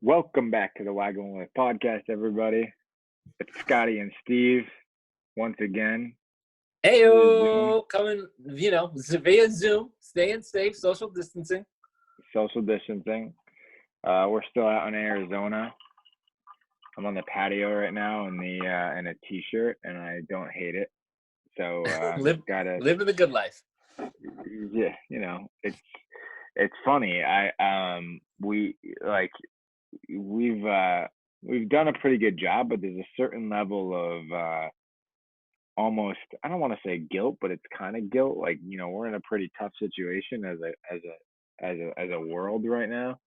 Welcome back to the Wagon Wheel podcast, everybody. It's Scotty and Steve once again via Zoom, Heyo, coming, via Zoom, staying safe, social distancing. social distancing. We're still out in Arizona. I'm on the patio right now in a t-shirt, and I don't hate it. So gotta Living the good life. yeah, it's funny. We've done a pretty good job, but there's a certain level of almost, I don't want to say guilt, but it's kind of guilt. Like, we're in a pretty tough situation as a world right now.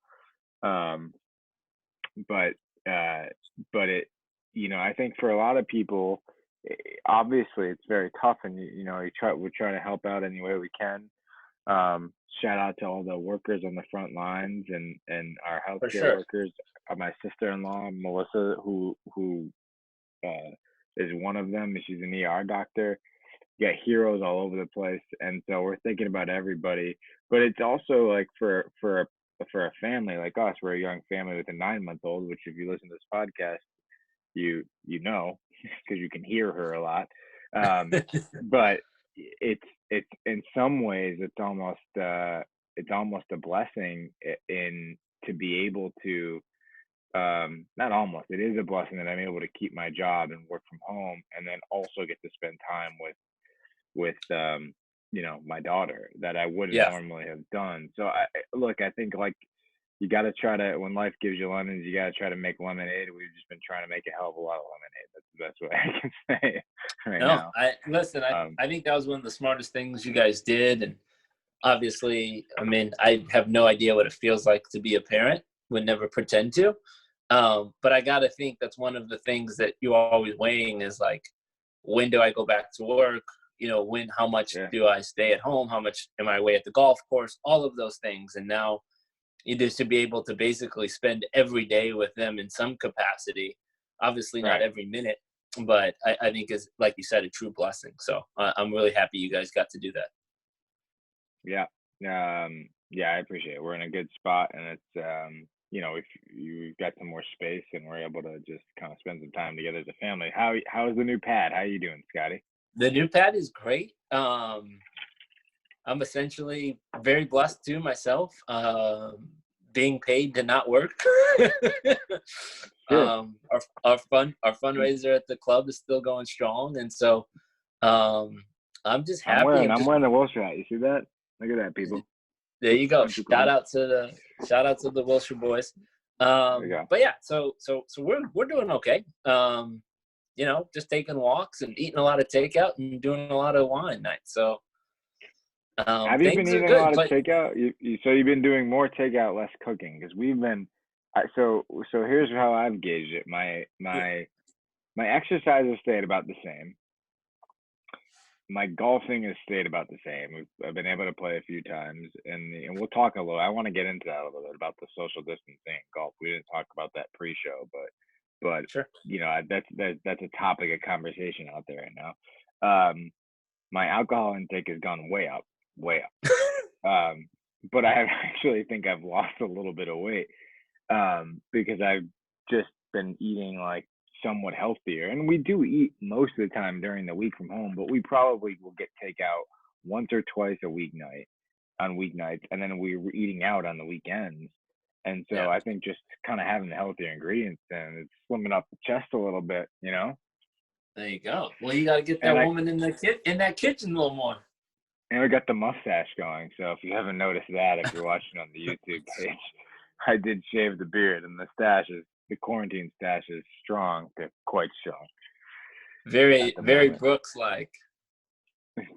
Um, but uh, but I think for a lot of people, obviously it's very tough, and we're trying to help out any way we can. Shout out to all the workers on the front lines and our For healthcare sure. workers. My sister-in-law Melissa, who uh, is one of them. She's an ER doctor. You got heroes all over the place, and so we're thinking about everybody. But it's also like for a family like us, we're a young family with a 9-month old. Which, if you listen to this podcast, you know, because you can hear her a lot. But it's in some ways it's almost a blessing in to be able to, not almost, it is a blessing that I'm able to keep my job and work from home, and then also get to spend time with my daughter that I wouldn't Yeah. normally have done. So I think, like, you got to try to, when life gives you lemons, you got to try to make lemonade. We've just been trying to make a hell of a lot of lemonade. That's the best way I can say it right No, now. I think that was one of the smartest things you guys did. And obviously, I mean, I have no idea what it feels like to be a parent, would never pretend to. But I got to think that's one of the things that you're always weighing is like, when do I go back to work? How much Yeah. do I stay at home? How much am I away at the golf course? All of those things. And now you just to be able to basically spend every day with them in some capacity, obviously not Right. every minute, but I think is, like you said, a true blessing. So I'm really happy you guys got to do that. Yeah. Yeah, I appreciate it. We're in a good spot, and it's, if you've got some more space and we're able to just kind of spend some time together as a family. How's the new pad? How you doing, Scotty? The new pad is great. I'm essentially very blessed too myself, being paid to not work. Good. Our fundraiser at the club is still going strong, and so I'm just happy. I'm wearing the Wilshire hat. You see that? Look at that, people. There you go. Aren't you cool? Shout out to the Wilshire boys. There you go. But yeah, so we're doing okay. Just taking walks and eating a lot of takeout and doing a lot of wine nights. So Have you been things are eating a good. lot of But takeout? So you've been doing more takeout, less cooking, because we've been. So here's how I've gauged it. My exercise has stayed about the same. My golfing has stayed about the same. I've been able to play a few times, and we'll talk a little. I want to get into that a little bit about the social distancing in golf. We didn't talk about that pre-show, but sure. that's a topic of conversation out there right now. My alcohol intake has gone way up, way up. But I actually think I've lost a little bit of weight, because I've just been eating like somewhat healthier. And we do eat most of the time during the week from home, but we probably will get takeout once or twice a weeknight on weeknights, and then we're eating out on the weekends. And so Yeah. I think just kind of having the healthier ingredients, and it's slimming up the chest a little bit. There you go. Well, you got to get And that woman in that kitchen a little more. we got the mustache going. So if you haven't noticed that, if you're watching on the YouTube page, I did shave the beard, and the quarantine stash is strong, quite strong. Very, very Brooks like.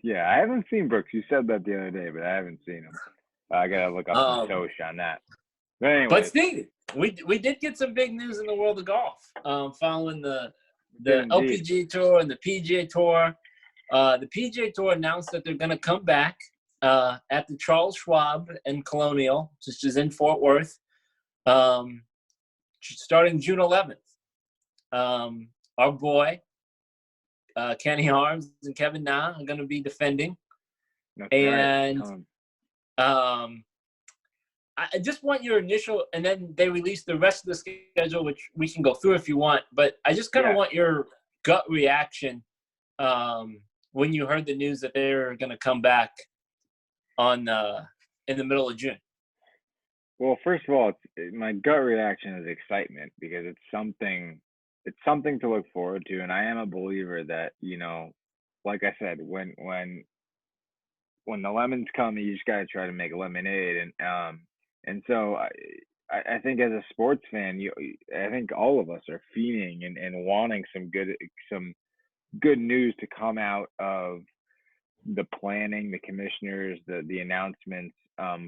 Yeah, I haven't seen Brooks. You said that the other day, but I haven't seen him. I gotta look up some Tosh on that. But anyway, But Steve, we did get some big news in the world of golf, following the LPGA Tour and the PGA Tour. The PGA Tour announced that they're going to come back at the Charles Schwab in Colonial, which is in Fort Worth, starting June 11th. Our boy, Kenny Harms and Kevin Na are going to be defending. That's And right. I just want your initial, and then they release the rest of the schedule, which we can go through if you want. But I just kind of Yeah. want your gut reaction when you heard the news that they're going to come back on in the middle of June. Well, first of all, my gut reaction is excitement because it's something to look forward to, and I am a believer that, like I said, when the lemons come, you just gotta try to make lemonade, and so I think as a sports fan, I think all of us are fiending and wanting some good news to come out of the planning, the commissioners, the announcements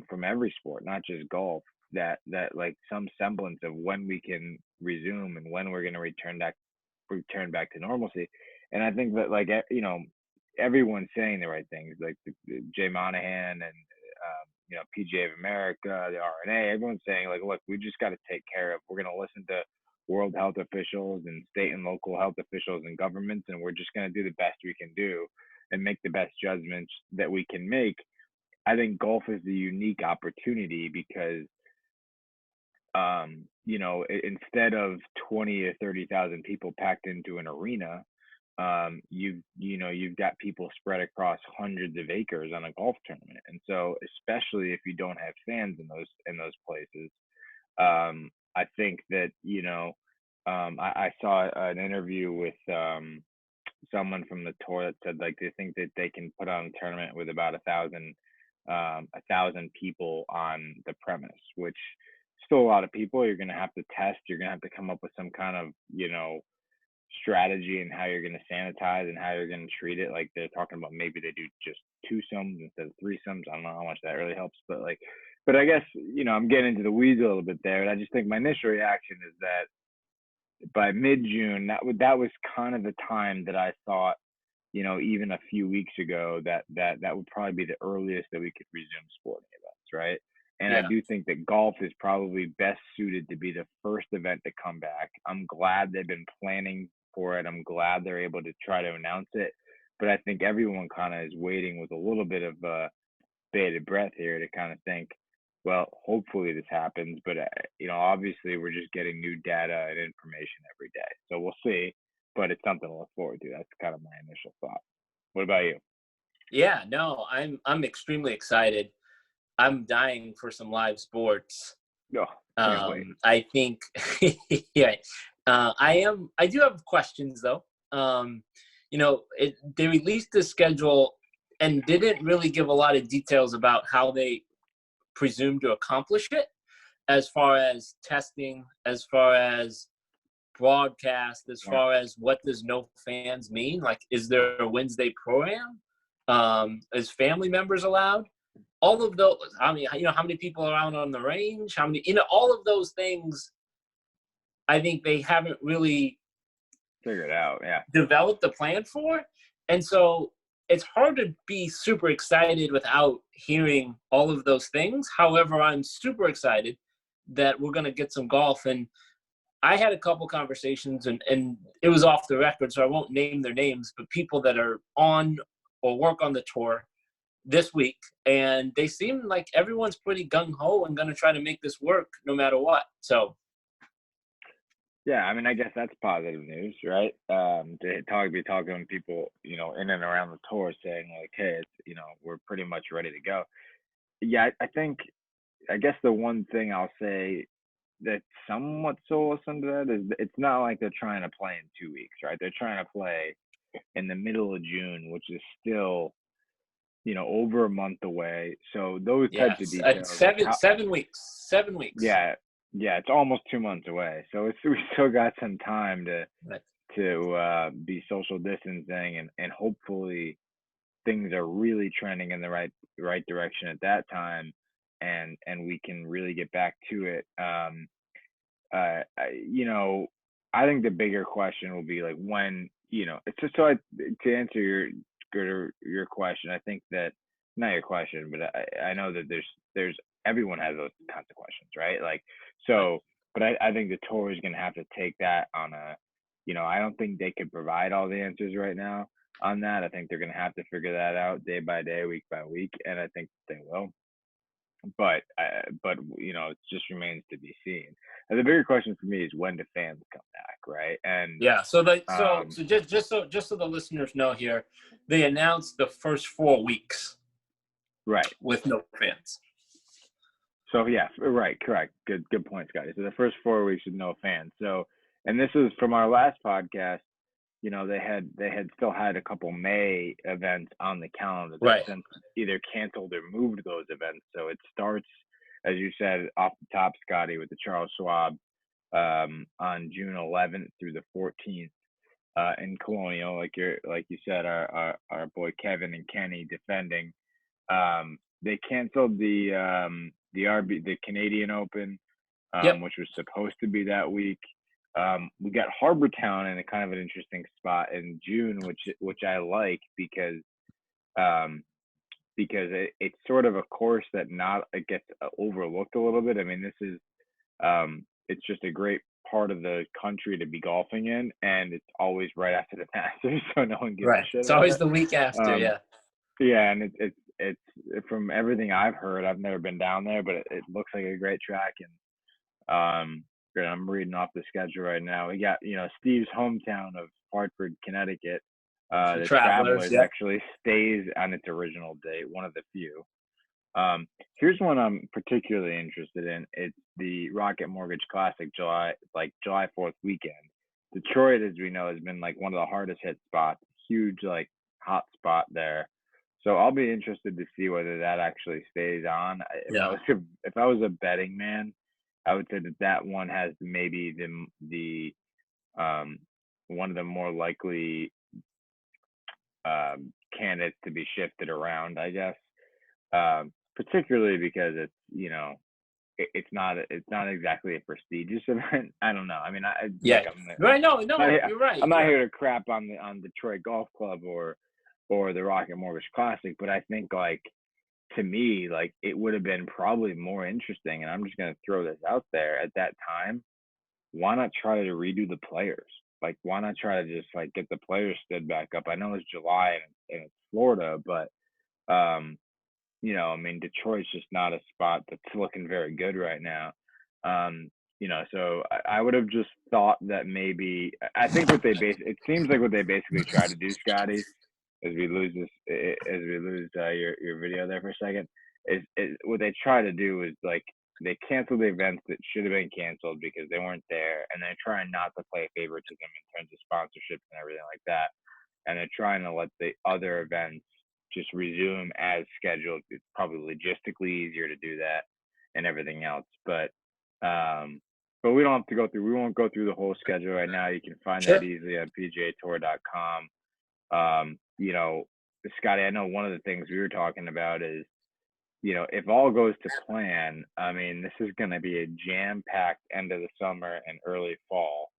from every sport, not just golf. That like some semblance of when we can resume and when we're going to return back to normalcy. And I think that like everyone's saying the right things, like Jay Monahan and PGA of America, the RNA. Everyone's saying like, look, we just got to take care of. We're going to listen to world health officials and state and local health officials and governments, and we're just going to do the best we can do and make the best judgments that we can make. I think golf is the unique opportunity because instead of 20 or 30,000 people packed into an arena, you've got people spread across hundreds of acres on a golf tournament. And so especially if you don't have fans in those places, I think that I saw an interview with someone from the tour that said like they think that they can put on a tournament with about 1,000 people on the premise, which still a lot of people. You're gonna have to test. You're gonna have to come up with some kind of strategy and how you're gonna sanitize and how you're gonna treat it. Like they're talking about maybe they do just two sums instead of three sums. I don't know how much that really helps, but I guess I'm getting into the weeds a little bit there. And I just think my initial reaction is that by mid-June, that was kind of the time that I thought, even a few weeks ago, that would probably be the earliest that we could resume sporting events, right? And I Yeah. do think that golf is probably best suited to be the first event to come back. I'm glad they've been planning for it. I'm glad they're able to try to announce it. But I think everyone kind of is waiting with a little bit of bated breath here to kind of think, well, hopefully this happens. But obviously we're just getting new data and information every day, so we'll see. But it's something to look forward to. That's kind of my initial thought. What about you? Yeah, no, I'm extremely excited. I'm dying for some live sports. Oh, can't wait. I think, yeah, I do have questions though. They released the schedule and didn't really give a lot of details about how they presume to accomplish it, as far as testing, as far as broadcast, as Yeah. far as what does no fans mean? Like, is there a Wednesday program? Is family members allowed? All of those. I mean, how many people are out on the range? How many? All of those things. I think they haven't really Figure it out. Yeah. developed a plan for, and so it's hard to be super excited without hearing all of those things. However, I'm super excited that we're going to get some golf. And I had a couple conversations, and it was off the record, so I won't name their names, but people that are on or work on the tour this week, and they seem like everyone's pretty gung-ho and going to try to make this work no matter what. So Yeah, I mean, I guess that's positive news, right? To be talking to people, in and around the tour, saying like, "Hey, we're pretty much ready to go." Yeah, I guess the one thing I'll say that somewhat solace under that is it's not like they're trying to play in 2 weeks, right? They're trying to play in the middle of June, which is still, over a month away. So those types of yes, details, like how, 7 weeks, 7 weeks. yeah, yeah, it's almost 2 months away. So we still got some time to Right. be social distancing, and hopefully things are really trending in the right direction at that time, and we can really get back to it. I think the bigger question will be like when, it's just to answer your question. I think that not your question, but I know that there's everyone has those kinds of questions, right? Like, Right. so, but I think the tour is going to have to take that on I don't think they could provide all the answers right now on that. I think they're going to have to figure that out day by day, week by week, and I think they will. but it just remains to be seen. And the bigger question for me is when do fans come back, right? And Yeah. So um, just so the listeners know here, they announced the first 4 weeks right. with no fans. So yeah, right, correct. Good point, Scotty. So the first 4 weeks with no fans. So, and this is from our last podcast. They had still had a couple May events on the calendar. They've Right. since either canceled or moved those events. So it starts, as you said off the top, Scotty, with the Charles Schwab on June 11th through the 14th in Colonial, like you said, our boy Kevin and Kenny defending. They canceled the Canadian Open, Yep. which was supposed to be that week. We got Harbour Town in a kind of an interesting spot in June, which I like um, because it's sort of a course that not it gets overlooked a little bit. I mean, it's just a great part of the country to be golfing in, and it's always right after the Masters, so no one gives a Right. shit It's about always it. the week after. Um, Yeah. yeah, and it's from everything I've heard. I've never been down there, but it looks like a great track, and I'm reading off the schedule right now. We got Steve's hometown of Hartford, Connecticut. The The Travelers. Travelers Yep. actually stays on its original date, one of the few. Here's one I'm particularly interested in. It's the Rocket Mortgage Classic, July 4th weekend. Detroit, as we know, has been like one of the hardest hit spots, huge like hot spot there. So I'll be interested to see whether that actually stays on. Yeah. If I was a betting man, I would say that one has maybe the one of the more likely candidates to be shifted around, I guess. Particularly because it's not exactly a prestigious event. I don't know. I mean, Yeah. Right. No. not No. You're right. I'm not Yeah. here to crap on Detroit Golf Club or the Rocket Mortgage Classic, but I think like to me like it would have been probably more interesting. And I'm just gonna throw this out there at that time. Why not try to redo the players? Like, why not try to just like get the players stood back up? I know it's July and it's Florida, but um, I mean, Detroit's just not a spot that's looking very good right now. So I would have just thought that maybe I think it seems like what they basically try to do, Scotty, as we lose your video there for a second, is what they try to do is like they cancel the events that should have been canceled because they weren't there, and they're trying not to play favoritism in terms of sponsorships and everything like that, and they're trying to let the other events just resume as scheduled. It's probably logistically easier to do that and everything else. But we don't have to go through. We won't go through the whole schedule right now. You can find that Sure. easily on PGAtour.com. Scotty, I know one of the things we were talking about is, if all goes to plan, I mean, this is going to be a jam-packed end of the summer and early fall.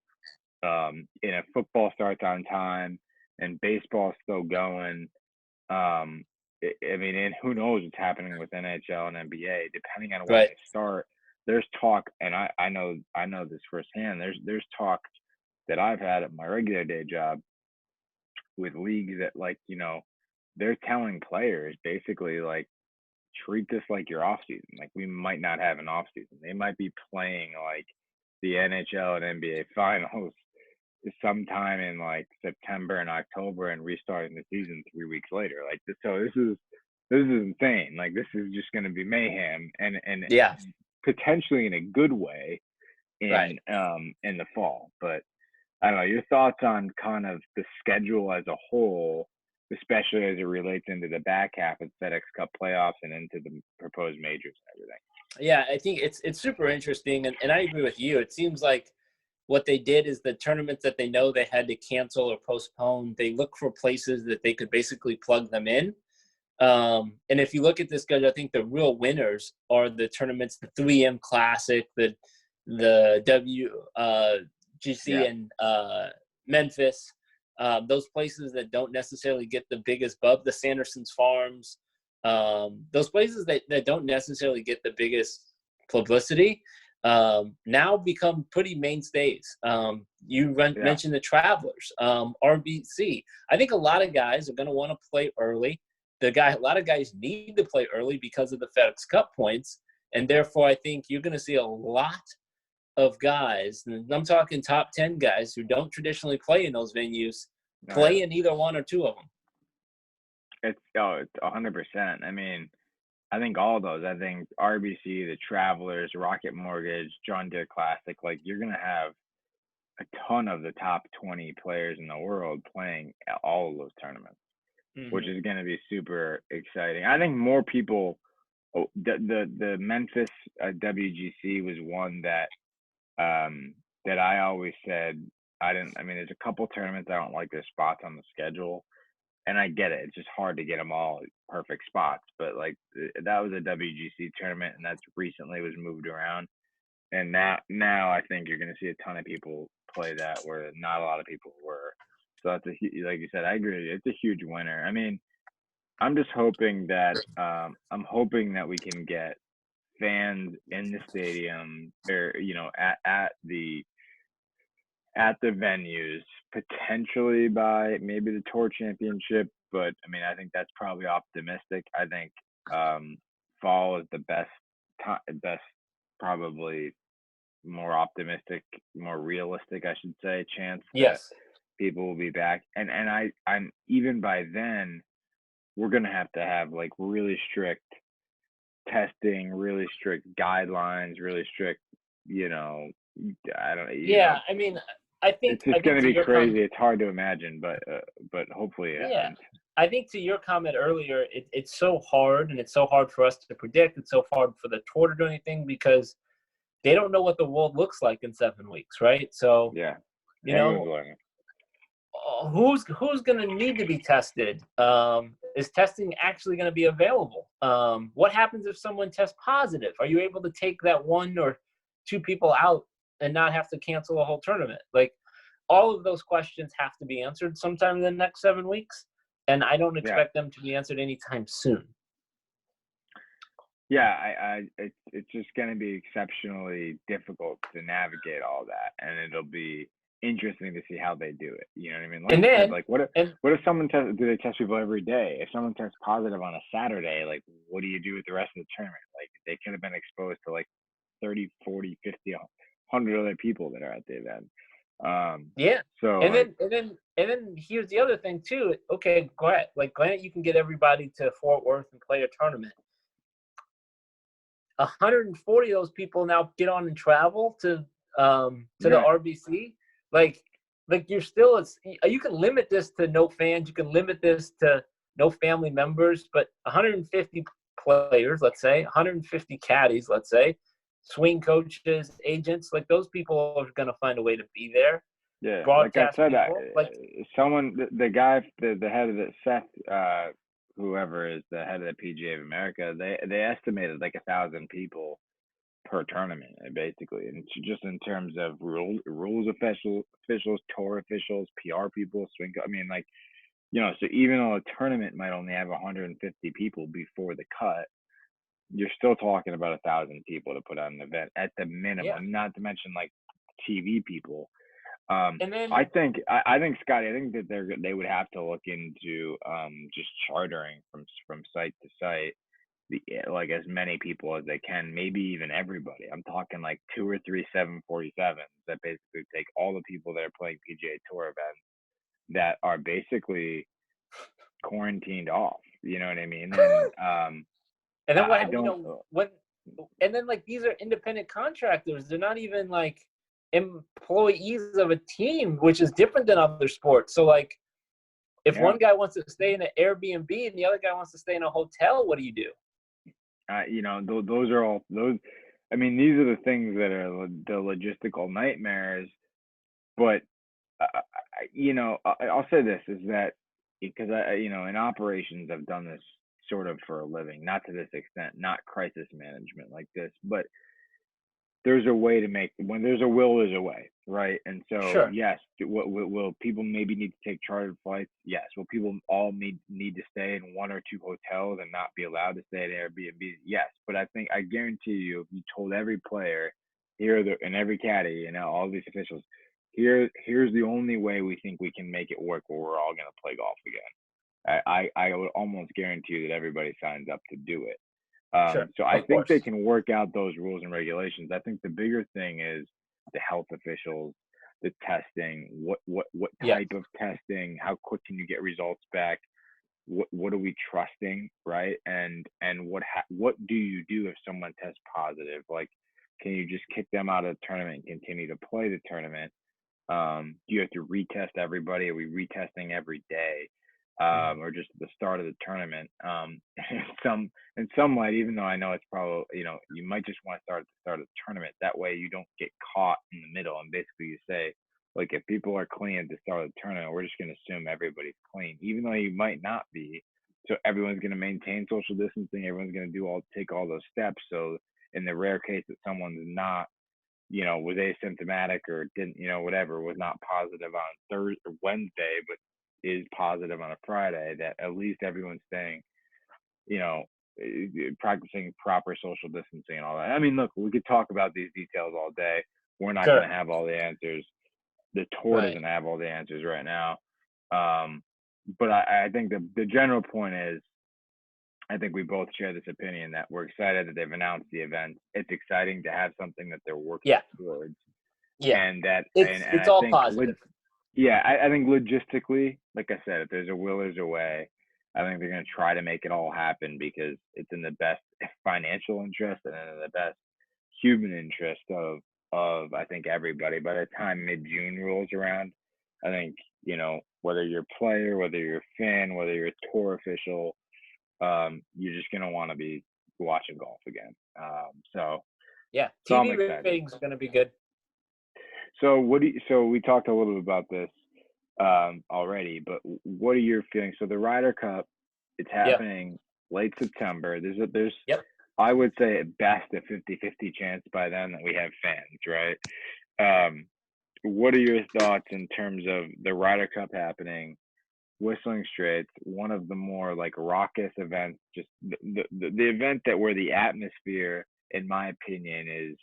Football starts on time and baseball's still going. I mean, and who knows what's happening with NHL and NBA, depending on when Right. they start. There's talk, and I know this firsthand. There's talk that I've had at my regular day job with leagues that they're telling players basically like treat this like your off season. Like we might not have an off season. They might be playing like the NHL and NBA finals sometime in like September and October and restarting the season 3 weeks later. Like this, so this is insane. Like this is just going to be mayhem and Yeah. potentially in a good way Right. in the fall. But I don't know your thoughts on kind of the schedule as a whole, especially as it relates into the back half of FedEx Cup playoffs and into the proposed majors and everything. Yeah. I think it's super interesting, and I agree with you. It seems like what they did is the tournaments that they know they had to cancel or postpone, they look for places that they could basically plug them in. And if you look at this schedule, I think the real winners are the tournaments, the 3M Classic, the WGC and Memphis, those places that don't necessarily get the biggest bub, the Sanderson's Farms, those places that don't necessarily get the biggest publicity, now become pretty mainstays. Mentioned the Travelers, RBC. I think a lot of guys are going to want to play early. a lot of guys need to play early because of the FedEx Cup points, and therefore I think you're going to see a lot of guys, and I'm talking top 10 guys who don't traditionally play in those venues, play in either one or two of them. It's 100%. I mean, I think all those. I think RBC, the Travelers, Rocket Mortgage, John Deere Classic. Like you're gonna have a ton of the top 20 players in the world playing at all of those tournaments, which is gonna be super exciting. I think more people. The Memphis WGC was one that that I always said I didn't. I mean, there's a couple tournaments I don't like their spots on the schedule, and I get it. It's just hard to get them all perfect spots. But like that was a WGC tournament, and that's recently was moved around. And now I think you're going to see a ton of people play that where not a lot of people were. So that's like you said, I agree. It's a huge winner. I mean, I'm just hoping that we can get fans in the stadium or at the venues, potentially by maybe the tour championship. But I mean, I think that's probably optimistic. I think fall is the best, probably more optimistic, more realistic, I should say, chance that people will be back. And I'm even by then, we're gonna have like really strict testing, really strict guidelines, really strict, I don't, I mean, I think it's just going to be crazy. It's hard to imagine, but hopefully it happens. I think to your comment earlier, it's so hard, and it's so hard for us to predict. It's so hard for the tour to do anything because they don't know what the world looks like in 7 weeks, right? So who's going to need to be tested? Is testing actually going to be available? What happens if someone tests positive? Are you able to take that one or two people out and not have to cancel a whole tournament? Like, all of those questions have to be answered sometime in the next 7 weeks, and I don't expect them to be answered anytime soon. Yeah, it's just going to be exceptionally difficult to navigate all that, and it'll be interesting to see how they do it. You know what I mean? Like, then, like what if someone do they test people every day? If someone tests positive on a Saturday, like what do you do with the rest of the tournament? Like they could have been exposed to like 30, 40, 50, 100 other people that are at the event. So and then here's the other thing too. Okay, granted you can get everybody to Fort Worth and play a tournament. 140 of those people now get on and travel to the RBC. Like you're still, you can limit this to no fans, you can limit this to no family members, but 150 players, let's say, 150 caddies, let's say, swing coaches, agents, like those people are going to find a way to be there. Yeah, broadcast like I said, someone, the guy, the head of the Seth, whoever is the head of the PGA of America, they estimated like 1,000 people per tournament, basically, and just in terms of rules officials, tour officials, PR people, swing. I mean, like, so even though a tournament might only have 150 people before the cut, you're still talking about 1,000 people to put on an event at the minimum. Not to mention like TV people. And then I think Scotty, I think that they would have to look into just chartering from site to site, like as many people as they can, maybe even everybody. I'm talking like 2 or 3 747s that basically take all the people that are playing PGA Tour events that are basically quarantined off. You know what I mean? And then and then like these are independent contractors. They're not even like employees of a team, which is different than other sports. So like if one guy wants to stay in an Airbnb and the other guy wants to stay in a hotel, what do you do? Those are all those. I mean, these are the things that are the logistical nightmares. But I'll say this is that because in operations I've done this sort of for a living, not to this extent, not crisis management like this, but there's a way to make, when there's a will, there's a way, right? And so, yes, will people maybe need to take chartered flights? Yes. Will people all need to stay in 1 or 2 hotels and not be allowed to stay at Airbnb? Yes. But I guarantee you, if you told every player and every caddy, all these officials, here's the only way we think we can make it work where we're all going to play golf again. I would almost guarantee you that everybody signs up to do it. Sure, So I of think they course. can work out those rules and regulations. I think the bigger thing is the health officials, the testing, what Yeah, type of testing, how quick can you get results back, what are we trusting, right? And what do you do if someone tests positive? Like, can you just kick them out of the tournament and continue to play the tournament? Do you have to retest everybody? Are we retesting every day, mhm, or just at the start of the tournament? Some in some light, even though I know it's probably, you might just want to start at the start of the tournament. That way, you don't get caught in the middle. And basically, you say, like, if people are clean at the start of the tournament, we're just going to assume everybody's clean, even though you might not be. So everyone's going to maintain social distancing. Everyone's going to take all those steps. So in the rare case that someone's not, was asymptomatic or didn't, whatever, was not positive on Thursday or Wednesday, but is positive on a Friday, that at least everyone's staying, you know, practicing proper social distancing and all that. I mean, look, we could talk about these details all day. We're not going sure, to have all the answers. The tour right. doesn't have all the answers right now. Um, but I think the general point is, I think we both share this opinion that we're excited that they've announced the event. It's exciting to have something that they're working Yeah, towards, yeah. and that and It's I all think positive. yeah, I think logistically, like I said, if there's a will, there's a way. I think they're going to try to make it all happen because it's in the best financial interest and in the best human interest of I think everybody. By the time mid June rolls around, I think, whether you're a player, whether you're a fan, whether you're a tour official, you're just gonna want to be watching golf again. Yeah, So I'm TV excited. ratings are going to be good. So we talked a little bit about this already, but what are your feelings? So the Ryder Cup, it's Yeah, happening late September. There's yep. I would say at best a 50-50 chance by then that we have fans, right? Um, what are your thoughts in terms of the Ryder Cup happening, Whistling Straits, one of the more like raucous events, just the event that where the atmosphere, in my opinion, is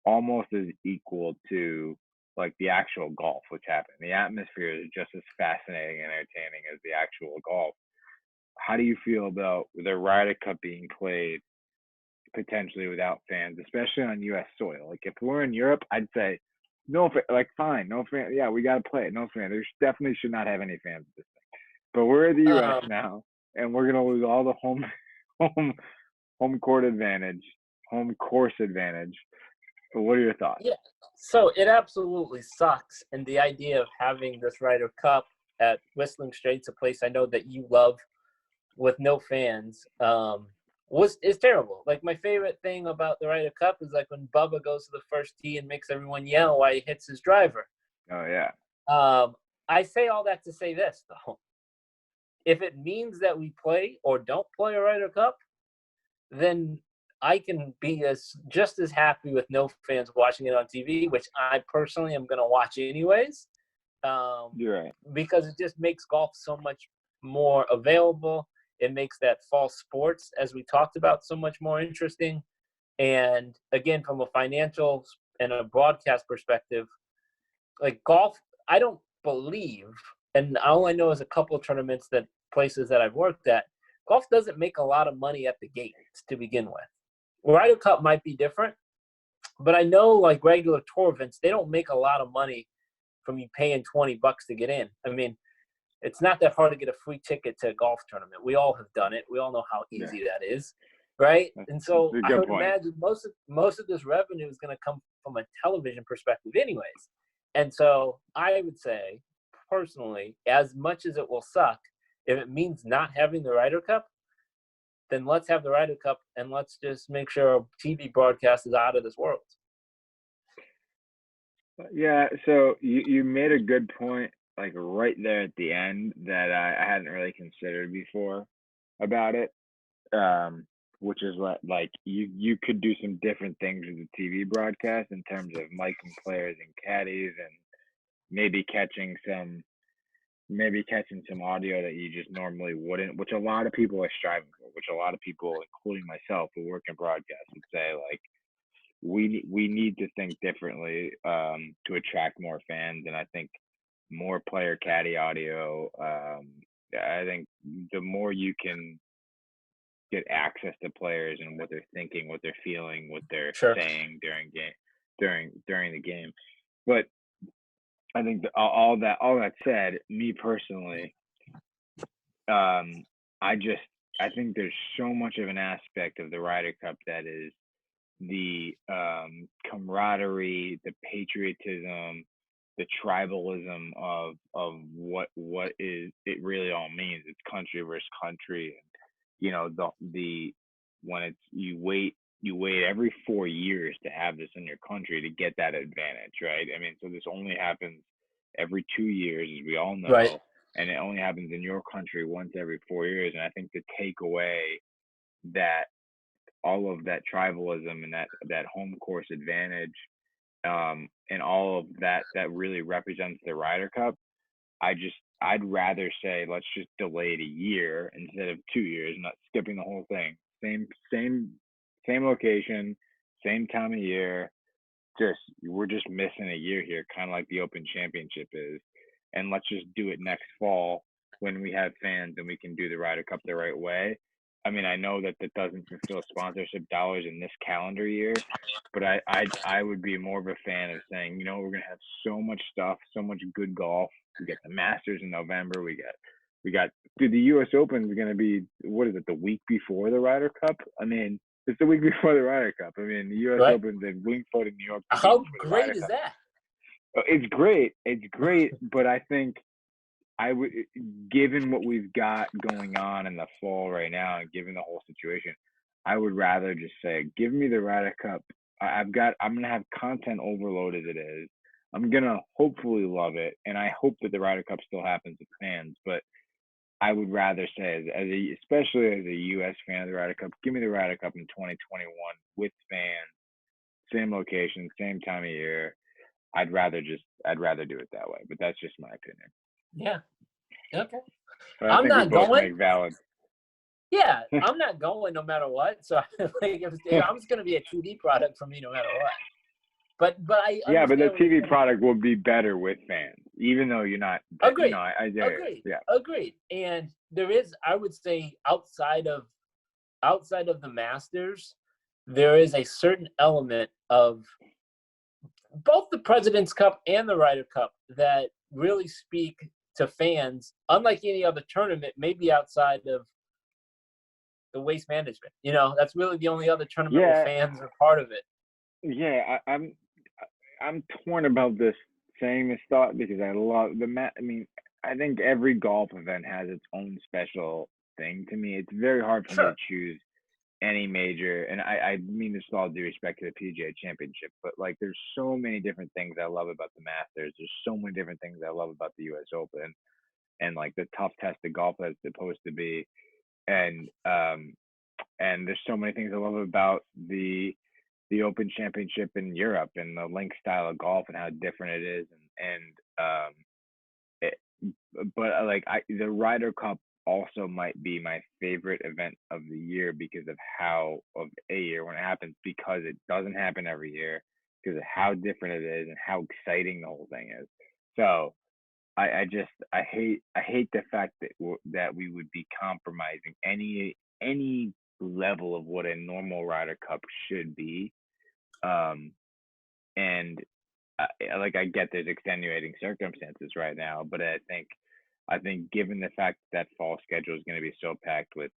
almost as equal to like the actual golf which happened. The atmosphere is just as fascinating and entertaining as the actual golf. How do you feel about the Ryder Cup being played potentially without fans, especially on U.S. soil? Like if we're in Europe, I'd say no, like fine, no fan. Yeah, we got to play it. No fan. There definitely should not have any fans at this thing. But we're in the U.S. Um, now, and we're gonna lose all the home home court advantage, home course advantage. What are your thoughts? yeah. So it absolutely sucks. And the idea of having this Ryder Cup at Whistling Straits, a place I know that you love, with no fans, is terrible. Like my favorite thing about the Ryder Cup is like when Bubba goes to the first tee and makes everyone yell while he hits his driver. Oh yeah, Um, I say all that to say this though: if it means that we play or don't play a Ryder Cup, then I can be just as happy with no fans watching it on TV, which I personally am going to watch anyways, um, you're right. because it just makes golf so much more available. It makes that fall sports, as we talked about, so much more interesting. And again, from a financial and a broadcast perspective, like golf, I don't believe, and all I know is a couple of tournaments that places that I've worked at, golf doesn't make a lot of money at the gate to begin with. Ryder Cup might be different, but I know like regular tour events, they don't make a lot of money from you paying $20 to get in. I mean, it's not that hard to get a free ticket to a golf tournament. We all have done it. We all know how Yeah, easy that is, right? And that's so a I good would point. imagine most of this revenue is going to come from a television perspective, anyways. And so I would say, personally, as much as it will suck, if it means not having the Ryder Cup, then let's have the Ryder Cup and let's just make sure our TV broadcast is out of this world. Yeah, so you made a good point, like right there at the end that I hadn't really considered before about it. Um, which is what, like, you could do some different things with the TV broadcast in terms of miking players and caddies, and maybe catching some audio that you just normally wouldn't, which a lot of people are striving for, which a lot of people, including myself, who work in broadcast, would say like we need to think differently, to attract more fans, and I think more player caddy audio, I think the more you can get access to players and what they're thinking, what they're feeling, what they're Sure. saying during the game. But I think all that said, me personally, um, I just I think there's so much of an aspect of the Ryder Cup that is the camaraderie, the patriotism, the tribalism of what is it really all means. It's country versus country, and the when it's you wait every 4 years to have this in your country to get that advantage, right? I mean, so this only happens every 2 years, as we all Right. know, and it only happens in your country once every 4 years. And I think to take away that all of that tribalism and that home course advantage, and all of that really represents the Ryder Cup. I'd rather say let's just delay it a year instead of 2 years, not skipping the whole thing. Same location, same time of year. We're just missing a year here, kind of like the Open Championship is, and let's just do it next fall when we have fans and we can do the Ryder Cup the right way. I mean, I know that doesn't fulfill sponsorship dollars in this calendar year, but I would be more of a fan of saying, we're gonna have so much stuff, so much good golf. We get the Masters in November. We got dude, the U.S. Open is gonna be, what is it, the week before the Ryder Cup? I mean, it's the week before the Ryder Cup. I mean, the U.S. Right. Open's in Wingfoot in New York the week How before the great Ryder is Cup. that? It's great. It's great, but I think I would, given what we've got going on in the fall right now, and given the whole situation, I would rather just say, give me the Ryder Cup. I'm gonna have content overload as it is. I'm gonna hopefully love it, and I hope that the Ryder Cup still happens with fans. But I would rather say, especially as a U.S. fan of the Ryder Cup, give me the Ryder Cup in 2021 with fans, same location, same time of year. I'd rather do it that way. But that's just my opinion. Yeah. Okay. But I I'm think we not both going. make valid. Yeah, I'm not going no matter what. So like, I'm just going to be a TV product for me no matter what. But I Yeah, but the understand what you're TV saying. product will be better with fans, even though you're not. Agreed. I Agreed. yeah. Agreed. And there is, I would say, outside of the Masters, there is a certain element of both the President's Cup and the Ryder Cup that really speak to fans, unlike any other tournament, maybe outside of the Waste Management. That's really the only other tournament where Yeah, fans are part of it. yeah. I'm torn about this saying this thought because I love I mean, I think every golf event has its own special thing to me. It's very hard for me to Sure. choose any major, and I mean this with all due respect to the PGA Championship, but like there's so many different things I love about the Masters. There's so many different things I love about the U.S. Open, and like the tough test of golf that's supposed to be, and there's so many things I love about the Open Championship in Europe and the link style of golf and how different it is, it, but like the Ryder Cup also might be my favorite event of the year because of how of a year when it happens, because it doesn't happen every year, because of how different it is and how exciting the whole thing is. So I hate the fact that we would be compromising any level of what a normal Ryder Cup should be. Um, and I get there's extenuating circumstances right now, but I think given the fact that fall schedule is going to be so packed with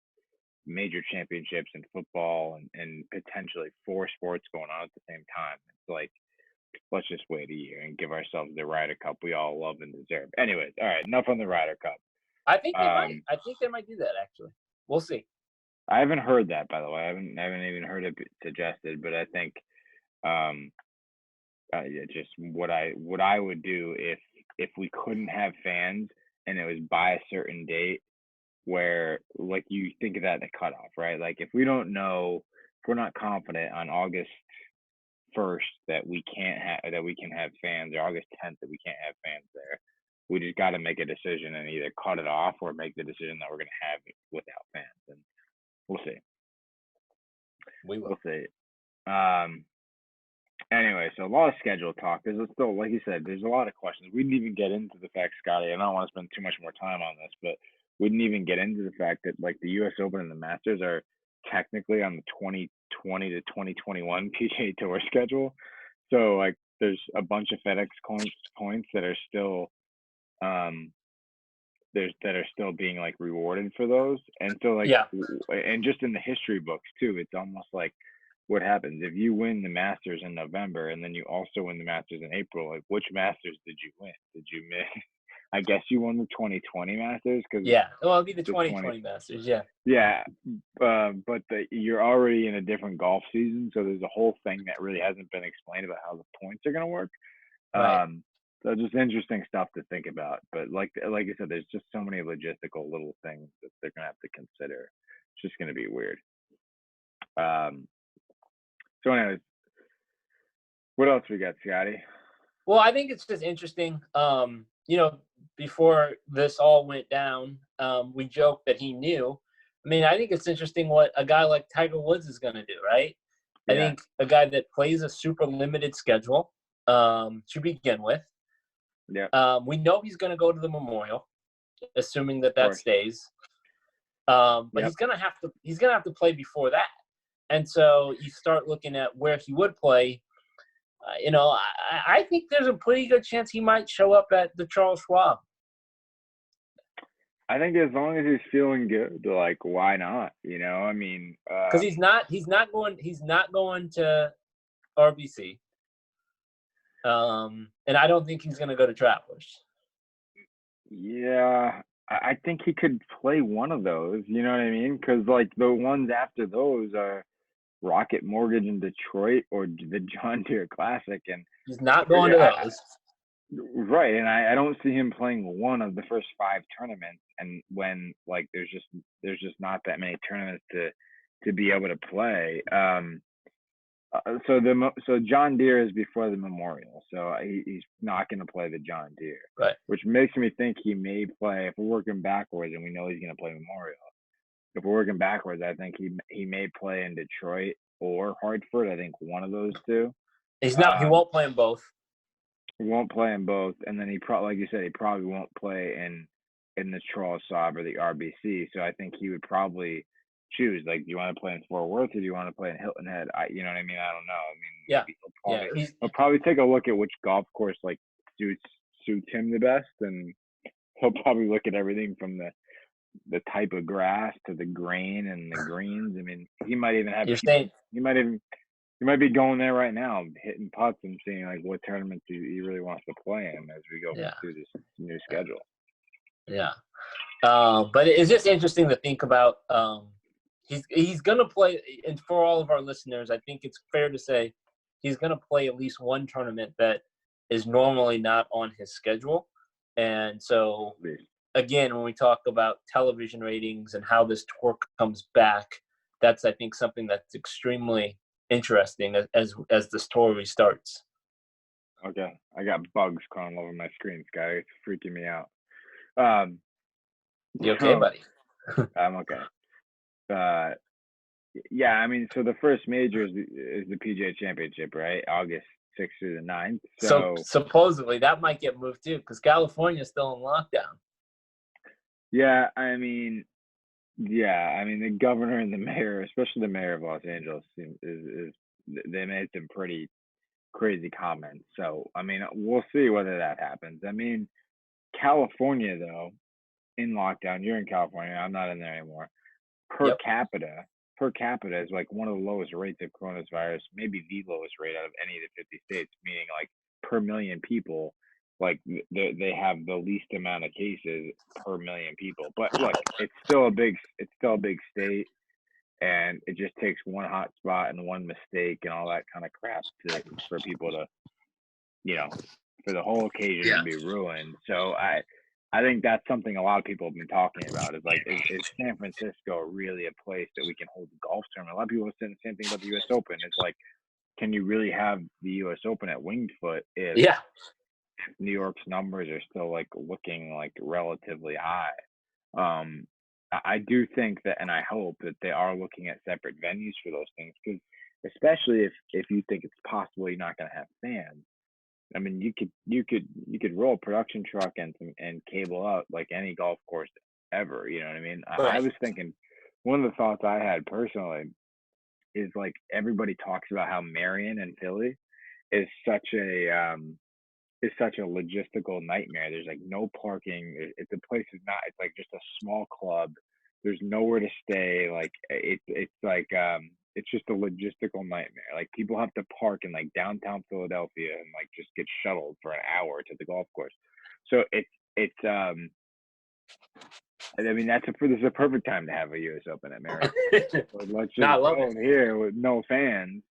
major championships and football and potentially four sports going on at the same time, it's like let's just wait a year and give ourselves the Ryder Cup we all love and deserve. Anyways, all right, enough on the Ryder Cup. I think they might. Um, I think they might do that, actually. We'll see. I haven't heard that, by the way. I haven't even heard it suggested, but I think um, just what I would do if we couldn't have fans and it was by a certain date, where like you think of that the cutoff, right? Like if we don't know, if we're not confident on August 1st that we can have fans, or August 10th that we can't have fans there, we just got to make a decision and either cut it off or make the decision that we're going to have it without fans, and we'll see. We will. We'll see. Um, Anyway, so a lot of schedule talk. There's still, like you said, there's a lot of questions. We didn't even get into the fact, Scotty. I don't want to spend too much more time on this, but wouldn't even get into the fact that like the U.S. Open and the Masters are technically on the 2020 to 2021 PGA Tour schedule. So like there's a bunch of FedEx points that are still um that are still being like rewarded for those. And so like Yeah, and just in the history books too, it's almost like what happens if you win the Masters in November and then you also win the Masters in April, like which Masters did you win? Did you miss? I guess you won the 2020 Masters because yeah. Well, it'll be the the 20. 2020 Masters. Yeah, Yeah, but you're already in a different golf season, so there's a whole thing that really hasn't been explained about how the points are going to work. right. So just interesting stuff to think about. But like I said, there's just so many logistical little things that they're going to have to consider. It's just going to be weird. Um, so anyways, what else we got, Scotty? Well, I think it's just interesting. Before this all went down, we joked that he knew. I mean, I think it's interesting what a guy like Tiger Woods is going to do, right? I Yeah, think a guy that plays a super limited schedule to begin with. yeah, We know he's going to go to the Memorial, assuming that of that course. stays. But Yep. he's gonna have to play before that, and so you start looking at where he would play. I think there's a pretty good chance he might show up at the Charles Schwab I think as long as he's feeling good, like why not? I mean, because he's not going to RBC, and I don't think he's going to go to Travelers. yeah, I think he could play one of those. You know what I mean? Because like the ones after those are Rocket Mortgage in Detroit or the John Deere Classic, and He's not going to those. right, and I don't see him playing one of the first five tournaments, and when like there's just not that many tournaments to be able to play. So John Deere is before the Memorial, so he's not going to play the John Deere, Right. which makes me think he may play. If we're working backwards, and we know he's going to play Memorial, if we're working backwards, I think he may play in Detroit or Hartford. I think one of those two. He's not. He Um, won't play them both. he won't play in both, and then he probably, like you said, he probably won't play in the Charles Schwab or the RBC. So I think he would probably choose like, do you want to play in Fort Worth or do you want to play in Hilton Head? You know what I mean? I don't know. I mean, Yeah. maybe Yeah. he'll probably take a look at which golf course like suits him the best, and he'll probably look at everything from the type of grass to the grain and the greens. I mean, he might even have You're people. saying He might be going there right now, hitting putts and seeing like what tournaments he really wants to play in as we go yeah. through this new schedule. Yeah. But it's just interesting to think about. He's going to play, and for all of our listeners, I think it's fair to say he's going to play at least one tournament that is normally not on his schedule. And so, again, when we talk about television ratings and how this tour comes back, that's, I think, something that's extremely interesting as this tour restarts. Okay, I got bugs crawling over my screen, Scott. It's freaking me out. You okay, buddy? I'm okay. Yeah, I mean, so the first major is the PGA Championship, right? August 6th through the 9th. So supposedly that might get moved too, because California's still in lockdown. Yeah, I mean, the governor and the mayor, especially the mayor of Los Angeles, is they made some pretty crazy comments. So I mean, we'll see whether that happens. I mean, California though, in lockdown. You're in California. I'm not in there anymore. Per Yep. capita is like one of the lowest rates of coronavirus, maybe the lowest rate out of any of the 50 states, meaning like per million people, like they have the least amount of cases per million people. But look, it's still a big state, and it just takes one hot spot and one mistake and all that kind of crap for people to, for the whole occasion to be ruined. So I think that's something a lot of people have been talking about. Is like, is San Francisco really a place that we can hold a golf tournament? A lot of people are saying the same thing about the U.S. Open. It's like, can you really have the U.S. Open at Winged Foot if New York's numbers are still like looking like relatively high? I do think that, and I hope that they are looking at separate venues for those things, because especially if you think it's possible you're not going to have fans. I mean, you could roll a production truck and cable out like any golf course ever. You know what I mean? I Right. was thinking one of the thoughts I had personally is like everybody talks about how Marion and Philly is such a logistical nightmare. There's like no parking. The place is not. It's like just a small club. There's nowhere to stay. Like it's like it's just a logistical nightmare. Like people have to park in like downtown Philadelphia and like just get shuttled for an hour to the golf course. So it's I mean this is a perfect time to have a U.S. Open at Marriott. Like, let's No, just I love go it. in here with no fans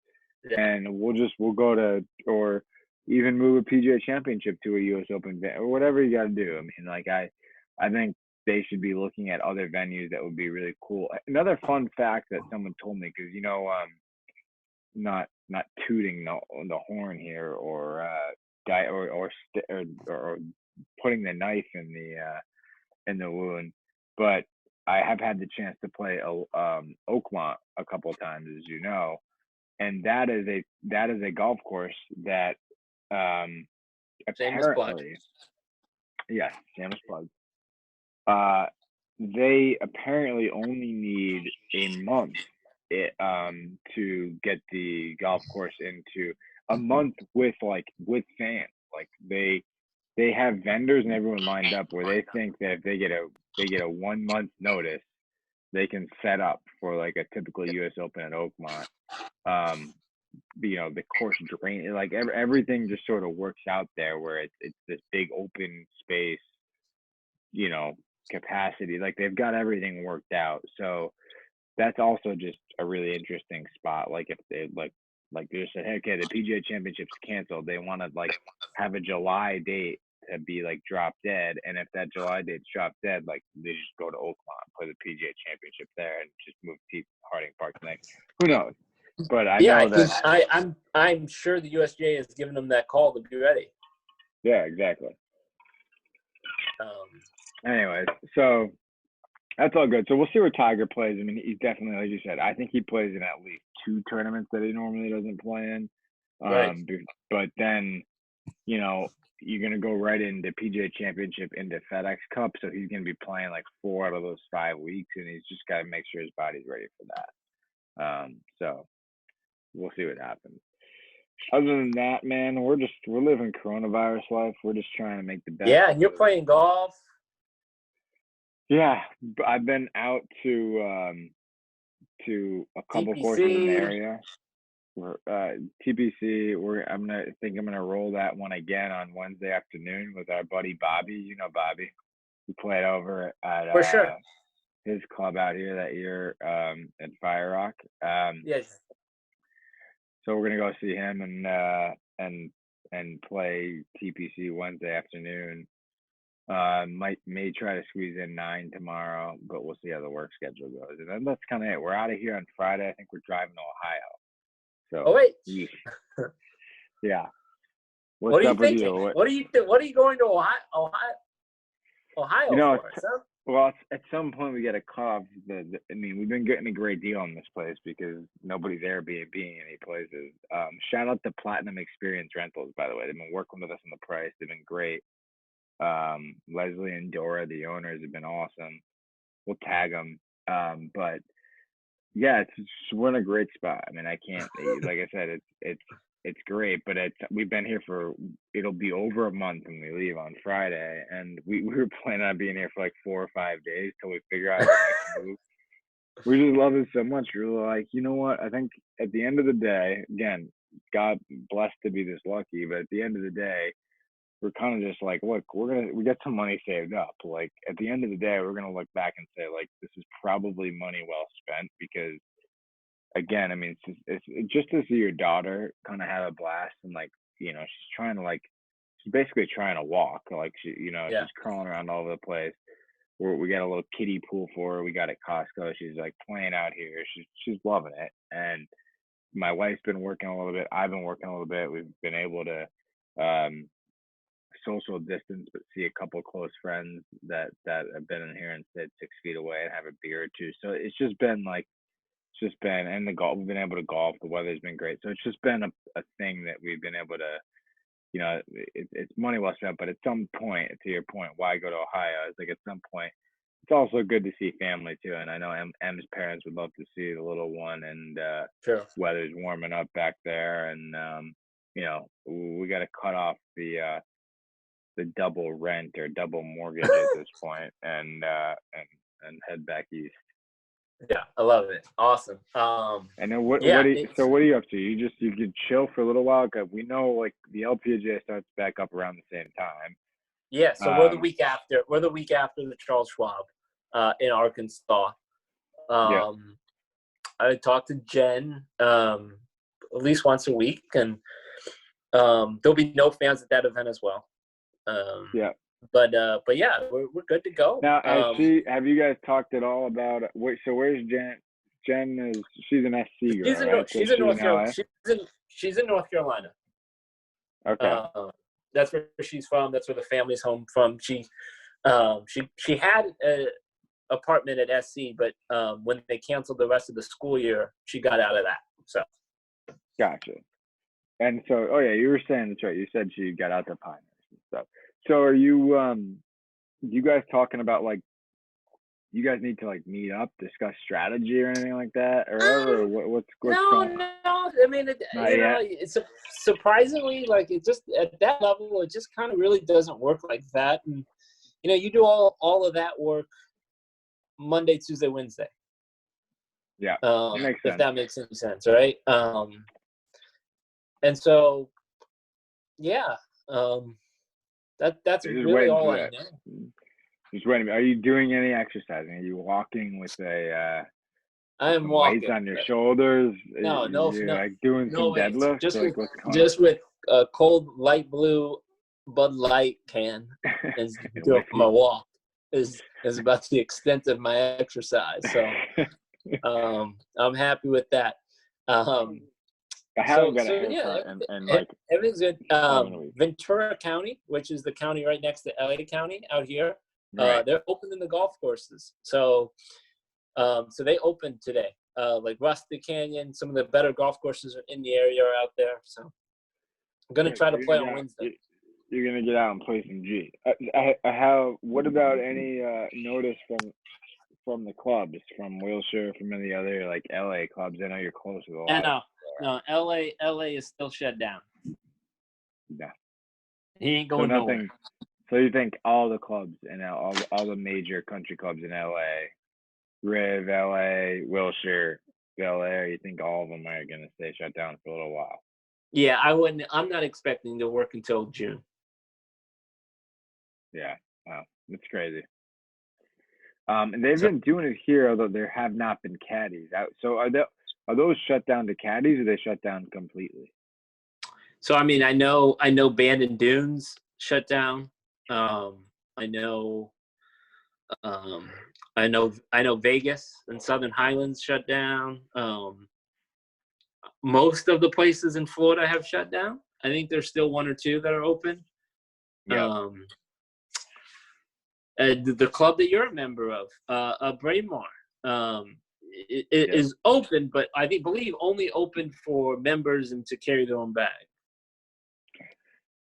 Yeah. and we'll go to or even move a PGA Championship to a U.S. Open or whatever you got to do. I mean, like I think they should be looking at other venues that would be really cool. Another fun fact that someone told me because not tooting the horn here or guy or putting the knife in the wound, but I have had the chance to play Oakmont a couple of times, as you know, and that is a golf course that um, Shameless plug. apparently, yes, shameless plug. Uh, they apparently only need a month to get the golf course into a month with fans. Like they have vendors and everyone lined up where they think that if they get a 1 month notice, they can set up for like a typical U.S. Open at Oakmont. Um, the course drain like everything just sort of works out there where it's this big open space, you know, capacity. Like they've got everything worked out. So that's also just a really interesting spot. Like if they like they just said, hey, okay, the PGA Championship's canceled. They want to like have a July date to be like drop dead, and if that July date's drop dead, like they just go to Oakmont, play the PGA Championship there, and just move to Harding Park next. Who knows? But I Yeah, know that. I'm sure the USGA has given them that call to be ready. Yeah, exactly. Um, Anyways, so that's all good. So we'll see where Tiger plays. I mean, he's definitely, like you said, I think he plays in at least 2 tournaments that he normally doesn't play in. right. But then, you know, you're gonna go right into PGA Championship into FedEx Cup, so he's gonna be playing like 4 out of those 5 weeks, and he's just got to make sure his body's ready for that. So we'll see what happens. Other than that, man, we're living coronavirus life. We're just trying to make the best. Yeah, and you're playing golf. Yeah, I've been out to a couple courses in the TPC. area. TPC. I'm gonna roll that one again on Wednesday afternoon with our buddy Bobby. You know Bobby. We played over at For sure. his club out here that year at Fire Rock. Yes. So we're gonna go see him and play TPC Wednesday afternoon. May try to squeeze in 9 tomorrow, but we'll see how the work schedule goes. And then that's kind of it. We're out of here on Friday. I think we're driving to Ohio. So, Oh wait. yeah. What What's are you up with thinking? you? What are you going to Ohio for? Well, at some point we got to cut off I mean, we've been getting a great deal on this place because nobody's Airbnb any places. Shout out to Platinum Experience Rentals, by the way. They've been working with us on the price. They've been great. Leslie and Dora, the owners, have been awesome. We'll tag them. But yeah, we're in a great spot. I mean, I can't, like I said, it's great, but we've been here it'll be over a month when we leave on Friday, and we were planning on being here for like 4 or 5 days till we figure out the next move. We just love it so much. We're like, you know what? I think at the end of the day, again, God blessed to be this lucky, but at the end of the day, we're kind of just like, look, we got some money saved up. Like at the end of the day, we're gonna look back and say, like, this is probably money well spent because, again, I mean, it's just to see your daughter kind of have a blast and like, she's basically trying to walk. Like Yeah. she's crawling around all over the place. We got a little kiddie pool for her. We got at Costco. She's like playing out here. She's loving it. And my wife's been working a little bit. I've been working a little bit. We've been able to um, social distance, but see a couple of close friends that have been in here and sit 6 feet away and have a beer or two. So and the golf. We've been able to golf. The weather's been great. So it's just been a thing that we've been able to. It's money well spent. But at some point, to your point, why go to Ohio? It's like at some point it's also good to see family too. And I know M's parents would love to see the little one, and Sure. weather's warming up back there, and we got to cut off the double rent or double mortgage at this point, and head back east. Yeah, I love it. Awesome. And then what Yeah. what are you up to? You could chill for a little while, 'cause we know like the LPGA starts back up around the same time. Yeah. So we're the week after. We're the week after the Charles Schwab, in Arkansas. Yeah, I talk to Jen at least once a week, and there'll be no fans at that event as well. yeah. But yeah, we're good to go. Now, have you guys talked at all about so where's Jen? Jen she's an SC girl, right? She's So in North Carolina. LA? She's in North Carolina. Okay. That's where she's from. That's where the family's home from. She had an apartment at SC, but when they canceled the rest of the school year, she got out of that. So. Gotcha. And so, oh yeah, you were saying that's right. You said she got out to Pinehurst and stuff. So are you guys talking about like you guys need to like meet up, discuss strategy or anything like that, or whatever? Or what's going on? No. I mean, it's surprisingly like it just at that level, it just kind of really doesn't work like that. And you do all of that work Monday, Tuesday, Wednesday. Yeah, if that makes any sense, right? And so, yeah, that's really all I know. Just wait a minute. Are you doing any exercising? Are you walking with a I am weights walking on your shoulders? No, like doing some deadlifts? Just with a cold light blue Bud Light can and do it for my walk is about the extent of my exercise. So I'm happy with that. I haven't got a haircut and like everything's good. Ventura County, which is the county right next to LA County out here, right. They're opening the golf courses. So they opened today. Like Rustic Canyon, some of the better golf courses in the area are out there. So I'm gonna try to play on Wednesday. You're gonna get out and play some G. What about any notice from the clubs, from Wilshire, from any other like LA clubs? I know you're close with a lot. No, LA is still shut down. Yeah. He ain't going nowhere. So you think all the clubs and all the major country clubs in LA, Riv, LA, Wilshire, LA, you think all of them are gonna stay shut down for a little while? Yeah, I'm not expecting to work until June. Yeah. Wow. That's crazy. And they've been doing it here, although there have not been caddies out. So are those shut down to caddies, or they shut down completely? So I mean, I know Bandon Dunes shut down. I know Vegas and Southern Highlands shut down. Most of the places in Florida have shut down. I think there's still one or two that are open. Yeah. The club that you're a member of, Braemar, is open, but I believe only open for members and to carry their own bag.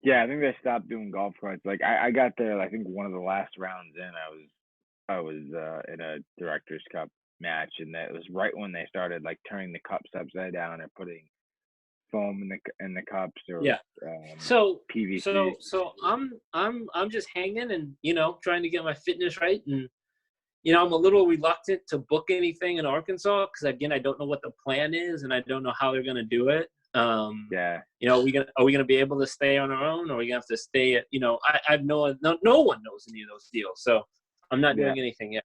Yeah, I think they stopped doing golf carts. Like I got there, I think one of the last rounds in, I was in a Directors Cup match, and that was right when they started like turning the cups upside down or putting foam in the cups or so PVC. So I'm just hanging and trying to get my fitness right, and I'm a little reluctant to book anything in Arkansas because again I don't know what the plan is and I don't know how they're going to do it. Are we gonna be able to stay on our own, or are we gonna have to stay at I've no one knows any of those deals, so I'm not doing anything yet.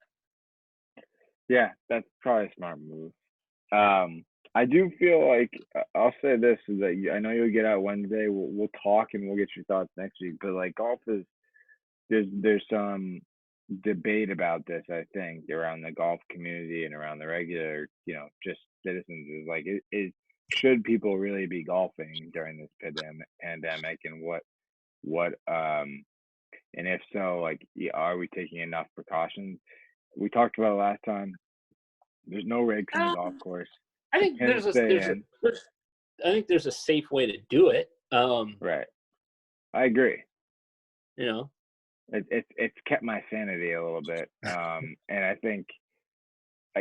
Yeah, that's probably a smart move. I do feel like I'll say this is that I know you'll get out Wednesday. We'll talk and we'll get your thoughts next week. But like golf is there's some debate about this, I think, around the golf community and around the regular just citizens. Is like should people really be golfing during this pandemic, and what and if so, like are we taking enough precautions? We talked about it last time. There's no rigs in the golf course. I think there's a safe way to do it. Right. I agree. it's kept my sanity a little bit. And I think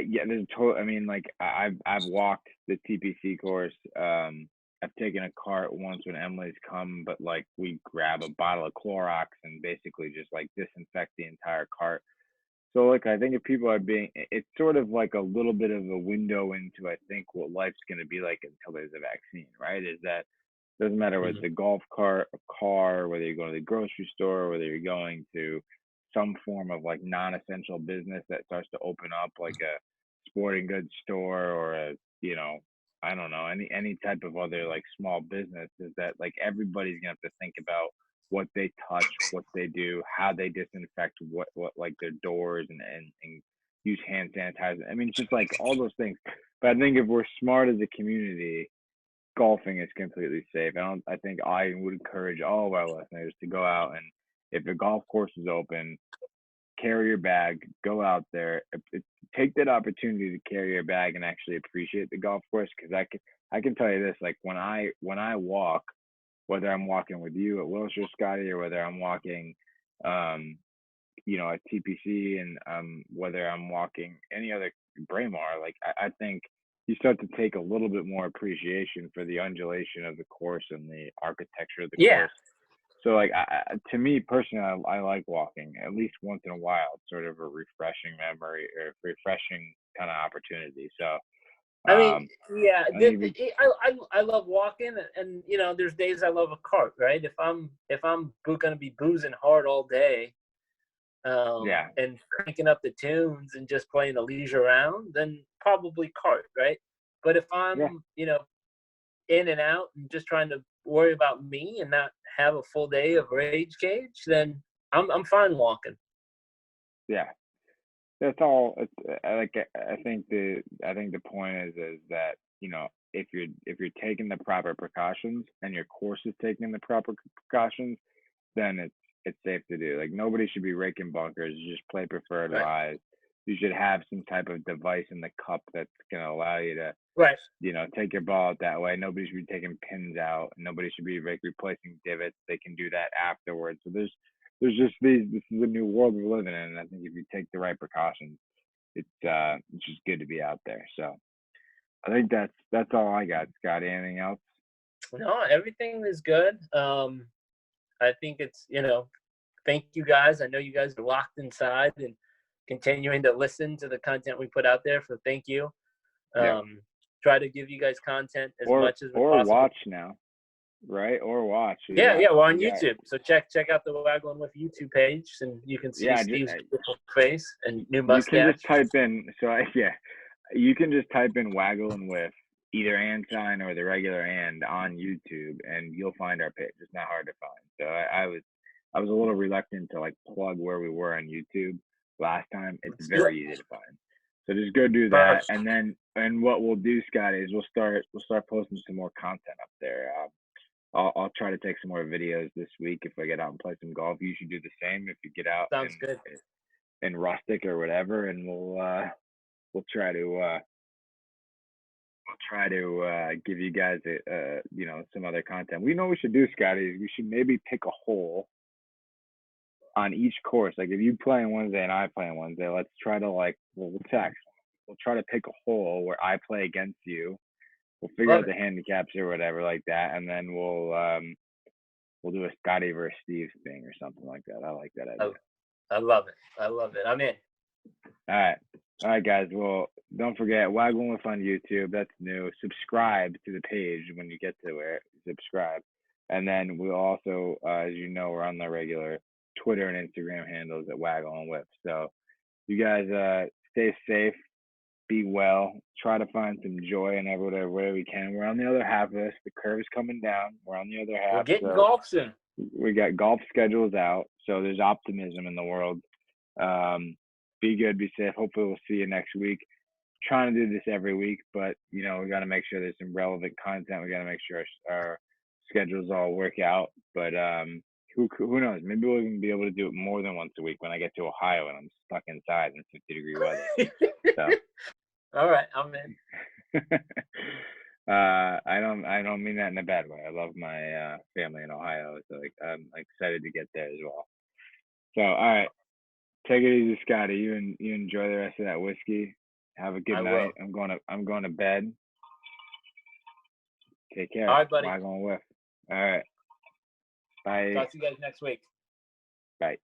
yeah, there's total. I mean, like I've walked the TPC course. I've taken a cart once when Emily's come, but like we grab a bottle of Clorox and basically just like disinfect the entire cart. So like I think if people are being, it's sort of like a little bit of a window into I think what life's going to be like until there's a vaccine, right? Is that doesn't matter whether it's Mhm. a golf cart, a car, whether you're going to the grocery store, whether you're going to some form of like non-essential business that starts to open up, like a sporting goods store or a, you know, I don't know, any type of other like small business, is that like everybody's gonna have to think about what they touch, what they do, how they disinfect, what like their doors and use hand sanitizer. I mean, it's just like all those things. But I think if we're smart as a community, golfing is completely safe. I think I would encourage all of our listeners to go out and if a golf course is open, carry your bag, go out there, take that opportunity to carry your bag and actually appreciate the golf course. Because I can tell you this, like when I walk, whether I'm walking with you at Wilshire, Scotty, or whether I'm walking, um, at TPC, and whether I'm walking any other Braemar, like I think you start to take a little bit more appreciation for the undulation of the course and the architecture of the Yeah. course. So like to me personally, I like walking at least once in a while. It's sort of a refreshing memory or refreshing kind of opportunity. So I mean, um, yeah, I think if I love walking, and there's days I love a cart, right? If I'm gonna be boozing hard all day, yeah, and cranking up the tunes and just playing a leisure round, then probably cart, right? But if yeah, I'm in and out and just trying to worry about me and not have a full day of rage cage, then I'm fine walking. yeah. That's all. It's like I think the point is that if you're taking the proper precautions and your course is taking the proper precautions, then it's safe to do. Like nobody should be raking bunkers. You just play preferred Right. lies. You should have some type of device in the cup that's gonna allow you to Right. take your ball out that way. Nobody should be taking pins out. Nobody should be like replacing divots. They can do that afterwards. So there's just these. This is a new world we're living in, and I think if you take the right precautions, it's just good to be out there. So I think that's all I got. Scott, anything else? No, everything is good. I think it's, thank you guys. I know you guys are locked inside and continuing to listen to the content we put out there. So thank you. Yeah. Um, try to give you guys content as Or much as we or possibly. watch now, right? Or watch. We Yeah, got yeah, we're we on got YouTube. So check out the Waggle and Whiff YouTube page, and you can see yeah. Steve's beautiful face and new You can just mustache. type in you can just type in Waggle and Whiff, either and sign or the regular and on YouTube, and you'll find our page. It's not hard to find. So I was a little reluctant to like plug where we were on YouTube last time. It's Let's do it. very easy to find. So just go do that, Perfect. and what we'll do, Scott, is we'll start posting some more content up there. I'll try to take some more videos this week if I get out and play some golf. You should do the same if you get out Sounds good. in rustic or whatever, and we'll try to give you guys some other content. We know what we should do, Scotty. Is we should maybe pick a hole on each course. Like if you play on Wednesday and I play on Wednesday, let's try to we'll text. We'll try to pick a hole where I play against you. We'll figure Love out it. the handicaps or whatever like that, and then we'll do a Scotty versus Steve thing or something like that. I like that I, idea. I love it. I love it. I'm in. All right. All right, guys. Well, don't forget Waggle With on YouTube. That's new. Subscribe to the page when you get to it. Subscribe. And then we'll also, as you know, we're on the regular Twitter and Instagram handles at Waggle and Whip. So you guys stay safe, be well, try to find some joy in whatever way we can. We're on the other half of this. The curve's coming down. We're on the other We're half. getting So golf soon. we got golf schedules out. So there's optimism in the world. Be good, be safe. Hopefully we'll see you next week. Trying to do this every week, but we got to make sure there's some relevant content. We got to make sure our schedules all work out. But who knows? Maybe we'll even be able to do it more than once a week when I get to Ohio and I'm stuck inside in 50-degree weather. So All right, I'm in. I don't mean that in a bad way. I love my family in Ohio, so I'm excited to get there as well. So, all right, take it easy, Scotty. You enjoy the rest of that whiskey. Have a good I night. will. I'm going to bed. Take All care. right, buddy. Wagon whiff. All right. Bye. Talk to you guys next week. Bye.